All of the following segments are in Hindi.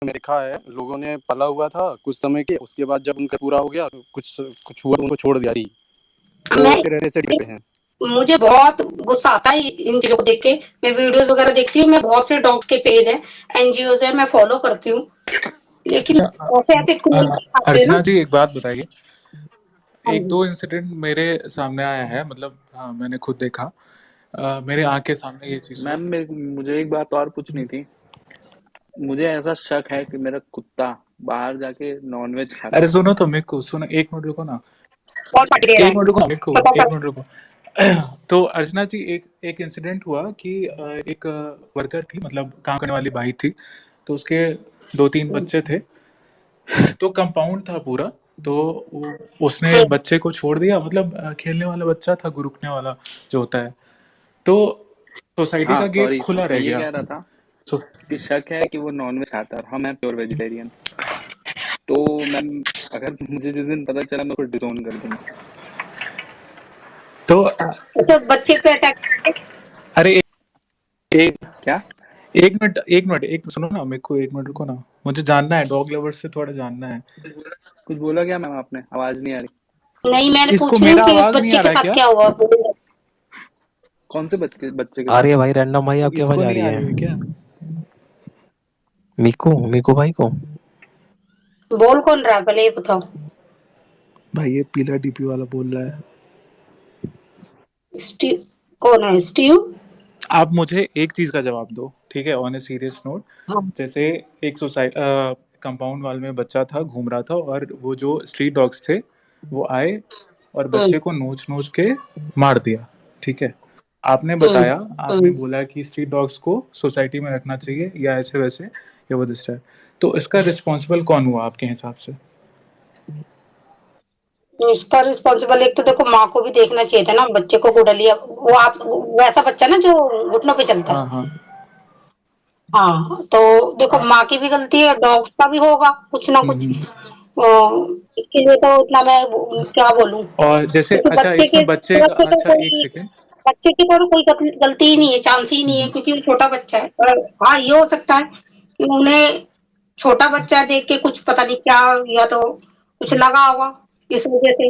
मैंने देखा है, लोगों ने पाला हुआ था कुछ समय के, उसके बाद जब उनका पूरा हो गया, कुछ हुआ तो उनको छोड़ दिया। तो मैं फिर ऐसे कैसे हैं? मुझे बहुत गुस्सा आता है इन चीज़ों को देख के। मैं वीडियोज़ वगैरह देखती हूँ, मैं बहुत से डॉग्स के पेज हैं, एनजीओज़ हैं, मैं फॉलो करती हूँ। लेकिन अच्छा ऐसे क्रूरता दिखाते हैं ना। अर्चना जी एक बात बताइए, हाँ एक जी। दो इंसिडेंट मेरे सामने आया है, मतलब हाँ मैंने खुद देखा, मेरे आंख के सामने ये चीज हुआ। मैम मुझे एक बात और पूछनी थी। मुझे ऐसा शक है कि मेरा कुत्ता बाहर जाके नॉनवेज खाता अरे है। सुनो तो मेरे को, सुनो एक मिनट रुको ना, कौन पार्टी दे रहा एक है? मिनट रुको मेरे को, बताओ एक कर। मिनट रुको। तो अर्चना जी एक एक इंसिडेंट हुआ कि एक वर्कर थी, मतलब काम करने वाली भाई थी, तो उसके 2-3 बच्चे थे, तो कंपाउंड था पूरा, तो उसने बच्चे को छोड़ दिया, मतलब खेलने वाला बच्चा था, गुरुकने वाला जो होता है, तो सोसाइटी का हाँ गेट सॉरी, खुला मैं रह ये गया। कह रहा था सो कि शक है कि वो नॉनवेज खाता है और हम हैं प्योर वेजिटेरियन। तो मैम अगर मुझे जिस दिन पता चला मैं उसको डिसोन कर दूंगा। तो तो बच्चे पे अटैक करके अरे एक क्या? एक मिनट, एक मिनट, एक सुनो ना मेरे को, एक मिनट रुको ना, मुझे जानना है, डॉग लवर्स से थोड़ा जानना है। कुछ बोला क्या मैम आपने? आवाज नहीं आ रही। नहीं, मैंने इसको पूछ रही हूँ मेरा कि उस आवाज नहीं बच्चे आ के रहा है साथ क्या? क्या हुआ? कौन से बच्चे के आ साथ? रही है भाई, रैंडम भाई, आपकी आवाज इसको आ नहीं रही आ है। रही है क्या? मीकू भाई को। बोल कौन रहा है पहले ये बताओ। भाई ये पीला डीपी वाला बोल रहा है। स्टीव? कौन है स्टीव? आप मुझे एक चीज का जवाब दो, ठीक है, ऑन ए सीरियस नोट। हाँ। जैसे एक सोसाइटी कंपाउंड वाल में बच्चा था, घूम रहा था, और वो जो स्ट्रीट डॉग्स थे वो आए और बच्चे को नोच नोच के मार दिया, ठीक है। आपने बताया, आपने बोला कि स्ट्रीट डॉग्स को सोसाइटी में रखना चाहिए या ऐसे वैसे या वो दिस है, तो इसका रिस्पॉन्सिबल कौन हुआ आपके हिसाब से? इसका रिस्पॉन्सिबल एक तो देखो माँ को भी देखना चाहिए था ना, बच्चे को गुडलिया वो आप वैसा बच्चा ना जो घुटनों पे चलता है। हाँ हाँ। हाँ, तो देखो माँ की भी गलती है, डॉग्स का भी होगा कुछ ना कुछ। हम्म। इसके लिए तो इतना मैं क्या बोलूं, और जैसे क्योंकि अच्छा बच्चे के इसमें बच्चे का, तरफ से तो अच्छा एक कोई सेकेंड। बच्चे की तो कोई गलती ही नहीं है, चांस ही नहीं है, क्योंकि वो छोटा बच्चा है। पर हाँ, ये हो सकता है कि उन्हें छोटा बच्चा देख के कुछ पता नहीं क्या, या तो कुछ लगा होगा इस वजह से।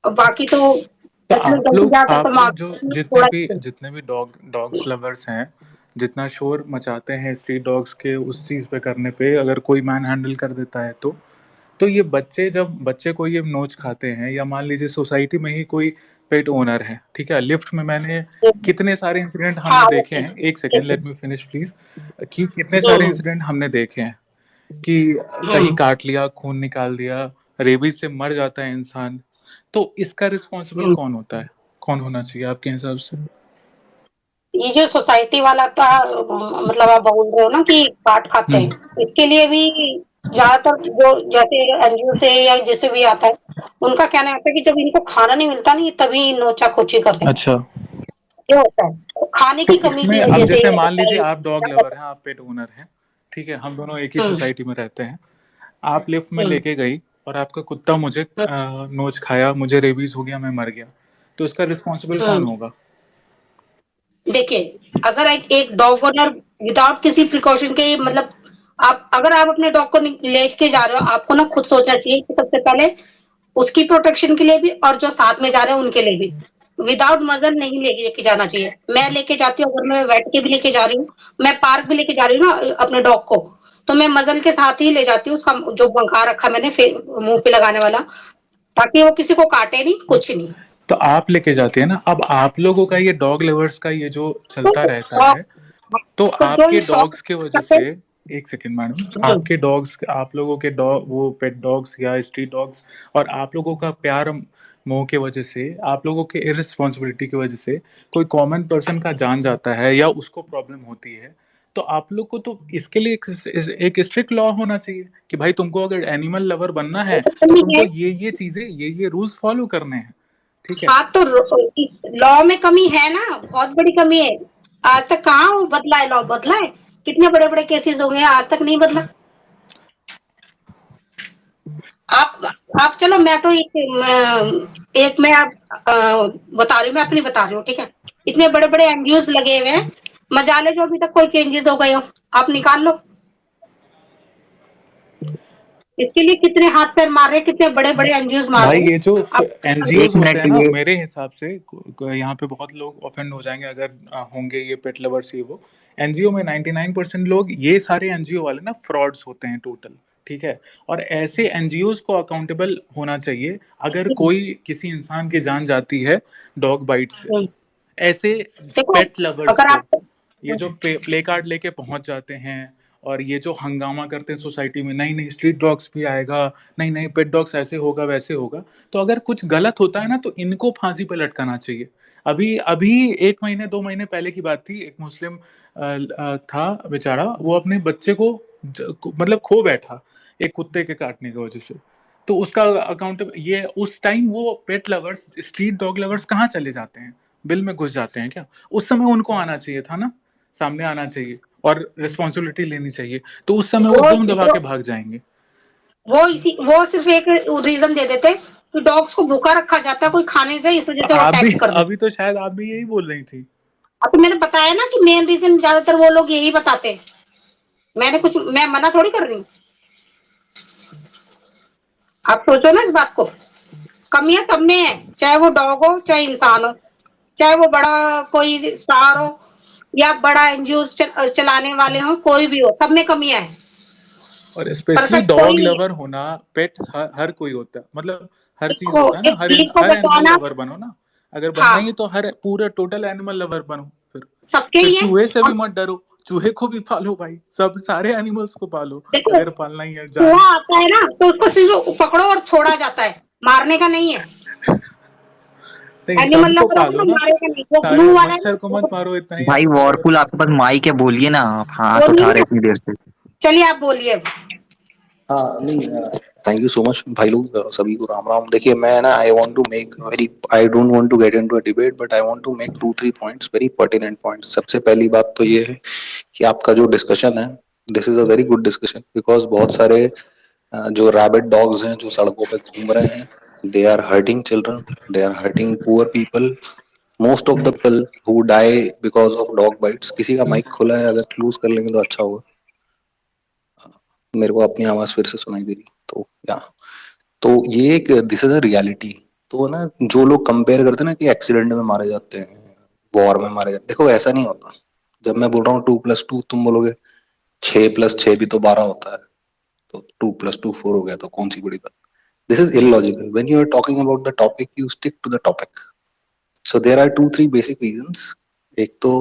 और बाकी तो तो इसमें गलती ज्यादा तो आप माँ लोग जो की जितने थोड़ा भी सी। जितने भी डॉग्स लवर्स हैं, जितना शोर मचाते हैं स्ट्रीट डॉग्स के उस चीज पे करने पे, अगर कोई मैन हैंडल कर देता है तो ये बच्चे, जब बच्चे को ये नोच खाते हैं, या मान लीजिए सोसाइटी में ही कोई पेट ओनर है, ठीक है, लिफ्ट में मैंने कितने सारे इंसिडेंट हाँ, हमने देखे ओके। हैं, एक second let me finish please, कि कितने सारे हम्म इंसिडेंट हमने देखे हैं कि कहीं हम्म काट लिया, खून निकाल दिया, रेबीज से मर जाता है इंसान। तो इसका रिस्पॉन्सिबल हम्म। कौन होता है, कौन होना चाहिए आपके हिसाब से? ये जो सोसाइटी वाला था, मतलब आप बोल रहे हो ना कि काट खाते हम्म। हैं, इसके लिए भी ज्यादातर जो जैसे एनजीओ से या जिससे भी आता है, उनका कहना आता है कि जब इनको खाना नहीं मिलता नहीं तभी नोचा खोची करते हैं। अच्छा, ये होता है, तो खाने तो की कमी इसमें की अब वजह से जैसे मान होता लीजिए है। आप डॉग लवर हैं, आप पेट ओनर हैं, ठीक है, हम दोनों एक ही हम्म सोसाइटी में रहते हैं, आप लिफ्ट में हम्म लेके गई और आपका कुत्ता मुझे हम्म नोच खाया, मुझे रेबीज हो गया, मैं मर गया, तो इसका रिस्पॉन्सिबल कौन हम्म। होगा? देखिए, अगर एक डॉग ओनर विदाउट किसी प्रिकॉशन के, मतलब आप अपने डॉग को ले के जा रहे हो, आपको ना खुद सोचना चाहिए कि सबसे पहले उसकी प्रोटेक्शन के लिए भी और जो साथ में जा रहे हैं उनके लिए भी। विदाउट मजल नहीं लेके जाना चाहिए। मैं लेके जाती हूँ, अगर मैं वेट के भी लेके जा रही हूँ, मैं पार्क भी लेके जा रही हूँ ना अपने डॉग को, तो मैं मजल के साथ ही ले जाती हूँ, उसका जो बंखा रखा मैंने मुंह पे लगाने वाला, ताकि वो किसी को काटे नहीं, कुछ नहीं। तो आप लेके जाते हैं ना, अब आप लोगों का ये डॉग लवर्स का ये जो चलता रहता तो है, तो तो जो आपके शौक डॉग्स के वजह करते से, एक सेकेंड मैडम, आपके डॉग्स, आप लोगों के डॉग, वो पेट डॉग्स या स्ट्रीट डॉग्स, और आप लोगों का प्यार मोह के वजह से, आप लोगों के इररिस्पॉन्सिबिलिटी की वजह से कोई कॉमन पर्सन का जान जाता है या उसको प्रॉब्लम होती है, तो आप लोग को तो इसके लिए एक स्ट्रिक्ट लॉ होना चाहिए कि भाई तुमको अगर एनिमल लवर बनना है तो कमी तुमको है। ये चीजें, ये रूल्स फॉलो करने हैं, ठीक है। हाँ, तो इस लॉ में कमी है ना, बहुत बड़ी कमी है। आज तक कहाँ वो बदला है, लॉ बदला है? कितने बड़े बड़े केसेस हो गए हैं, आज तक नहीं बदला। आप आप चलो, मैं तो एक मैं आप बता रही हूँ, मैं अपनी बता रही हूँ, ठीक है। इतने बड़े बड़े एनजीओ लगे हुए हैं, मजाले जो अभी तक कोई चेंजेस हो गए हो, आप निकाल लो। इसके लिए कितने हाथ पैर मार रहे, कितने बड़े बड़े एनजीओ मार भाई रहे ये जो अब। एनजीओज एक होते हैं मिनट ना, ये मेरे हिसाब से यहाँ पे बहुत लोग ऑफेंड हो जाएंगे अगर होंगे ये पेट लवर्स ये वो। एनजीओ में 99% लोग, ये सारे एनजीओ वाले ना फ्रॉड्स होते हैं टोटल, ठीक है। और ऐसे एनजीओज को अकाउंटेबल होना चाहिए अगर कोई किसी इंसान की जान जाती है डॉग बाइट से, ऐसे देखो पेट लवर्स अगर को। आप ये जो प्ले कार्ड लेके पहुंच जाते हैं और ये जो हंगामा करते हैं सोसाइटी में, नहीं नहीं स्ट्रीट डॉग्स भी आएगा, नहीं नहीं पेट डॉग्स ऐसे होगा वैसे होगा, तो अगर कुछ गलत होता है ना तो इनको फांसी पे लटकाना चाहिए। अभी अभी 1 महीने 2 महीने पहले की बात थी, एक मुस्लिम था बेचारा, वो अपने बच्चे को मतलब खो बैठा एक कुत्ते के काटने की वजह से। तो उसका अकाउंट ये उस टाइम वो पेट लवर्स, स्ट्रीट डॉग लवर्स कहाँ चले जाते हैं, बिल में घुस जाते हैं क्या? उस समय उनको आना चाहिए था ना, सामने आना चाहिए और रिस्पॉन्सिबिलिटी लेनी चाहिए, तो उस समय वो दुम दबा के भाग जाएंगे। वो सिर्फ एक रीजन दे देते कि डॉग्स को भूखा रखा जाता है, कोई खाने का, इस वजह से वो आप भी टैक्स कर दे। अभी तो शायद आप भी यही बोल रही थी। अब तो मैंने बताया ना कि मेन रीजन ज्यादातर वो लोग यही बताते हैं। मैं मना थोड़ी कर रही हूँ। आप सोचो ना इस बात को, कमियां सब में है, चाहे वो डॉग हो चाहे इंसान हो, चाहे वो बड़ा कोई स्टार हो या बड़ा एनजीओ चलाने वाले हो, कोई भी हो, सब में कमियां हैं। और स्पेशली परफेक्ट कोई डॉग नहीं है। लवर होना, पेट हर कोई होता है, मतलब हर चीज देखो होता है ना, एक ब्रीड को हर एनिमल बचाना, लवर बनो ना। अगर बनना ही हाँ है तो हर पूरा टोटल एनिमल लवर बनो। फिर सबके फिर ही है। चूहे से भी अब मत डरो, चूहे को भी पालो भाई, सब सारे एनिमल्स को पालो देखो अगर पालना ही है चूहा जान। आता है ना तो उसको सिर्फ पकड़ो और छोड़ा जाता है, मारने का नहीं है। नहीं एनिमल सबको लवर हो पालो ना, ना, मारेगा नहीं। वो सारे ब्लू वाला है मच्छर को ना, मत मारो, इतना ही भाई आपको जरूरत वॉरपुल है। आपके पास माइक है, बोलिए ना, आप हाथ बोलिए उठा रहे ना, इतनी देर से। चलिए आप बोलिए। हाँ नहीं, थैंक यू सो मच भाई लोग, सभी को राम राम। देखिए मैं ना, I want to make very, I don't want to get into a debate, but I want to make 2-3 points, very pertinent points. सबसे पहली बात तो ये है कि आपका जो डिस्कशन है, this is a very good discussion, because बहुत सारे जो रैबिट डॉग्स हैं जो सड़कों पे घूम रहे हैं, they are hurting children, they are hurting poor people, most of the people who die because of dog bites. किसी का माइक खुला है, अगर क्लोज कर लेंगे तो अच्छा होगा। मेरे को अपनी आवाज फिर से सुनाई दे रही, तो या तो ये एक, दिस इज अ रियलिटी। तो ना जो लोग कंपेयर करते हैं ना कि एक्सीडेंट में मारे जाते हैं, वॉर में मारे जाते हैं, देखो ऐसा नहीं होता। जब मैं बोल रहा हूँ 2+2, तुम बोलोगे 6+6 भी तो 12 होता है, तो 2+2 4 हो गया, तो कौन सी बड़ी बात। This is illogical. When you are talking about the topic, you stick to the topic. So there are 2-3 basic reasons. एक तो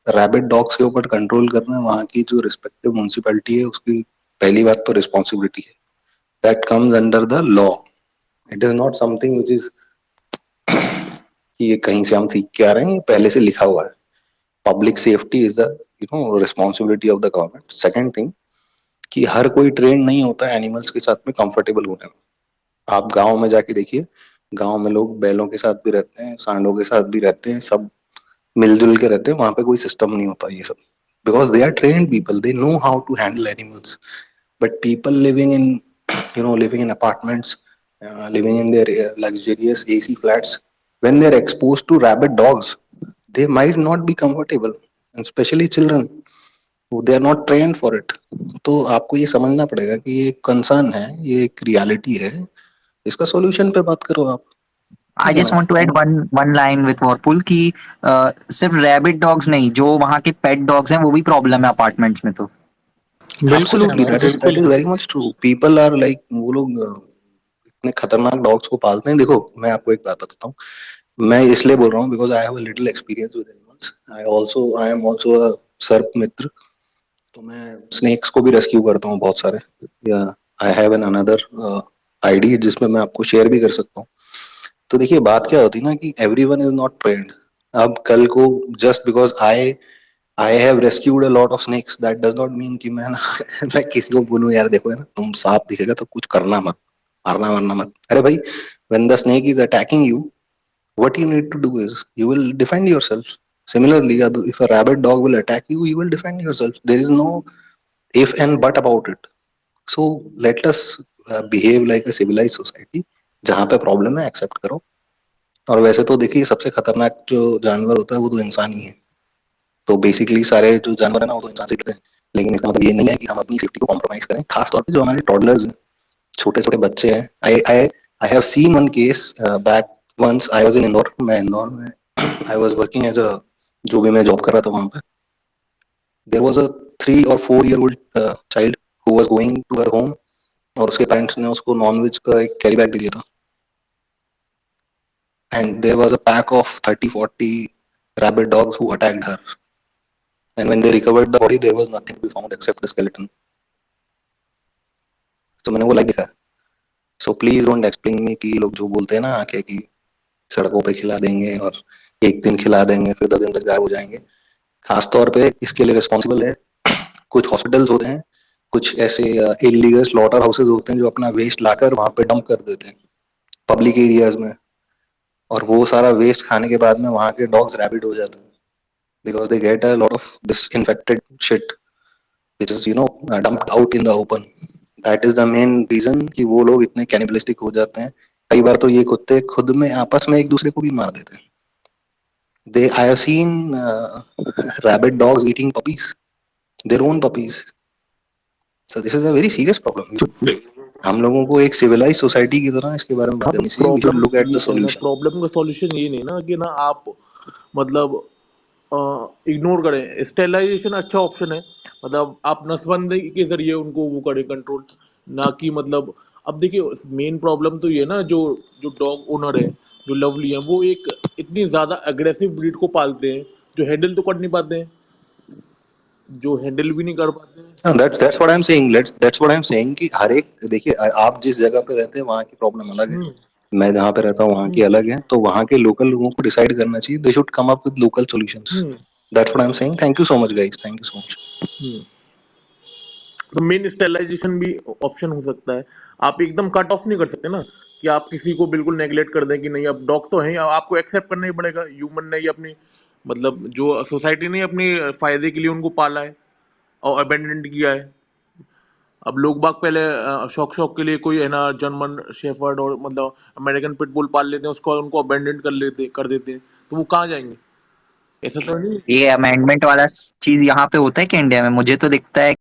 रैबिट डॉग्स के ऊपर कंट्रोल करना, वहाँ की जो रिस्पेक्टिव म्यूनसिपैलिटी है उसकी पहली बात तो रिस्पॉन्सिबिलिटी है, that comes under the law. It is not something which is कि ये कहीं से हम सीख के आ रहे हैं, ये पहले से लिखा हुआ है। Public safety is the responsibility of the government. Second thing कि हर कोई ट्रेन नहीं होता है एनिमल्स के साथ में कंफर्टेबल होने में। आप गांव में जाके देखिए, गांव में लोग बैलों के साथ भी रहते हैं, सांडों के साथ भी रहते हैं, सब मिलजुल के रहते हैं, वहां पे कोई सिस्टम नहीं होता ये सब, because they are trained people, they know how to handle animals. But people living in, living in apartments, living in their luxurious AC flats, when they're exposed to rabid dogs, they might not be comfortable, and especially children, they are not trained for it. तो आपको ये समझना पड़ेगा कि ये एक कंसर्न है, ये एक रियलिटी है, इसका सॉल्यूशन पे बात करो आप। आई ठीक है जस्ट ना? Want to add one line with वॉरपुल कि सिर्फ रैबिट डॉग्स नहीं, जो वहाँ के पेट डॉग्स हैं वो भी प्रॉब्लम है अपार्टमेंट्स में। तो बिल्कुल है Absolutely, भाई, that बिल्कुल is है। very much true. People are like, वो लोग इतने खतरनाक डॉग्स को पालते हैं। देखो मैं आपको एक बात बताता हूँ, मैं इसलिए बोल रहा हूँ because I have a little experience with animals. I am also a सर्प मित्र, तो मैं स्नेक्स को भी रेस्क्यू करता हूँ बहुत सारे। या I have an another ID जिसमें मैं आपको शेयर भी कर सकता हूँ। तो देखिए बात क्या होती है ना कि एवरीवन इज नॉट ट्रेन्ड। अब कल को just because I have rescued a lot of snakes, that does not mean कि मैं ना मैं किसी को बोलूं यार देखो है ना, तुम सांप दिखेगा तो कुछ करना मत, मारना वारना मत। अरे भाई, when the snake is attacking you, what you need to do is you will defend yourself. Similarly, if a rabid dog will attack you, you will defend yourself. There is no if and but about it. So let us behave like a civilized society. जहाँ पे प्रॉब्लम है एक्सेप्ट करो। और वैसे तो देखिए सबसे खतरनाक जो जानवर होता है वो तो इंसान ही है। तो बेसिकली सारे जो जानवर है ना वो तो इंसान से दिखते हैं, लेकिन इसका मतलब ये नहीं है कि हम अपनी सेफ्टी को कॉम्प्रोमाइज करें, खासतौर पे जो हमारे टॉडलर्स हैं। छोटे-छोटे बच्चे हैं। I have seen one case back once I was in Indore, मैं इंदौर में I was working as a जो भी मैं जॉब कर रहा था वहाँ पे। There was a 3 or 4-year-old child who was going to her home और उसके पेरेंट्स ने उसको नॉनवेज का एक कैरी बैग दिया था। And there was a pack of 30-40 rabid dogs who attacked her. And when they recovered the body, there was nothing to be found except the skeleton. तो मैंने वो लाइक देखा। So please don't explain me कि लोग जो बोलते हैं ना आके कि सड़कों पे खिला देंगे और एक दिन खिला देंगे फिर 10 दिन तक गायब हो जाएंगे। खासतौर पे इसके लिए रिस्पॉन्सिबल है कुछ हॉस्पिटल्स होते हैं, कुछ ऐसे इलीगल स्लॉटर हाउसेज होते हैं जो अपना वेस्ट लाकर वहां पे डंप कर देते हैं पब्लिक एरियाज में, और वो सारा वेस्ट खाने के बाद में वहां के डॉग्स रैबिड हो जाते हैं because they get a lot of this infected shit which is dumped out in the open. That is the main reason कि वो लोग इतने cannibalistic हो जाते हैं। कई बार तो ये कुत्ते खुद में आपस में एक दूसरे को भी मार देते हैं। I have seen rabid dogs eating puppies, their own puppies. So this is a very serious problem. हम लोगों को एक civilized society की तरह इसके बारे में बात करनी चाहिए। We should look at the solution. Problem का सॉल्यूशन ये नहीं ना कि ना आप मतलब इग्नोर करें। स्टेलाइजेशन अच्छा ऑप्शन है, मतलब आप नसबंदी के जरिए उनको वो करें कंट्रोल, ना कि मतलब अब देखिए मेन प्रॉब्लम तो ये ना जो जो डॉग ओनर है जो लवली है वो एक इतनी ज़्यादा एग्रेसिव ब्रीड को पालते हैं जो हैंडल तो कर नहीं पाते हैं, जो हैंडल भी नहीं कर पाते हैं। No, that's what I'm saying. That's what I'm saying कि हर एक देखिए आप जिस जगह पे रहते हैं वहाँ की प्रॉब्लम अलग है, मैं जहाँ पे रहता हूँ वहाँ की अलग है, तो वहाँ के लोकल लोगों को डिसाइड करना चाहिए। They should come up with local solutions. That's what I'm saying. Thank you so much, guys. Thank you so much. तो मेन स्टेलाइजेशन भी ऑप्शन हो सकता है। आप एकदम कट ऑफ नहीं कर सकते ना कि आप किसी को बिल्कुल नेग्लेक्ट कर दें कि नहीं अब डॉग तो है, आपको एक्सेप्ट करना ही पड़ेगा। ह्यूमन ने ही अपनी मतलब जो सोसाइटी ने अपने फायदे के लिए उनको पाला है और अबेंडन किया है। अब लोग बाग पहले शौक के लिए कोई है ना जर्मन शेफर्ड और मतलब अमेरिकन पिटबुल पाल लेते हैं, उसको उनको अबेंडन कर देते हैं, तो वो कहाँ जाएंगे? ऐसा तो नहीं। ये अमेंडमेंट वाला चीज यहाँ पे होता है कि इंडिया में? मुझे तो दिखता है